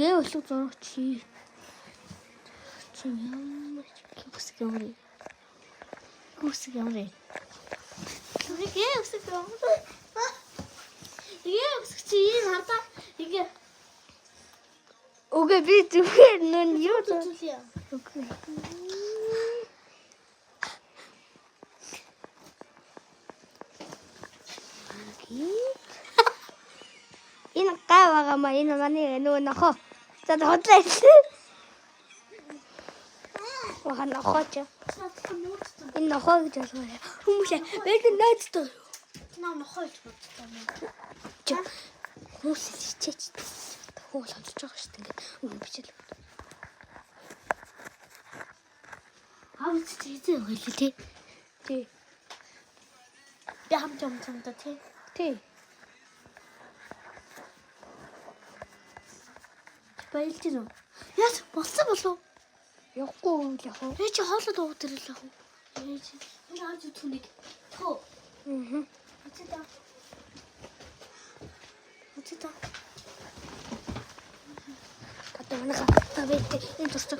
Гэвэл зурагчи. Чи ямар ч гэмрээ. Хүсэг ямрээ. Гэвсэг ямрээ. Гэвсэг чи ийм хардаа. Ингээ. Окей би зүгээр нүн юу зүйлээ. Окей. Энэ гавага ма энэ маны нөө нохо. За хотлаа. Ваа нохооч. Энэ нохоо гэж байна. Хүмүүс яг найзтай. Наа нохоо гэж бодсон. Хүмүүс хичээч. Хоол хамсаж байгаа шүү дээ. Ингээ бичэл. Авч тийзээ өгөөлээ тий. Тий. Би хамтаа тий. Тий. Баялж гинөө. Яс болсон болов? Явахгүй л яах вэ? Би чи хоолоо дууг дэрэл яах вэ? Энэ авч түнийг. Төө. Очида. Катамана тавэт энэ тусч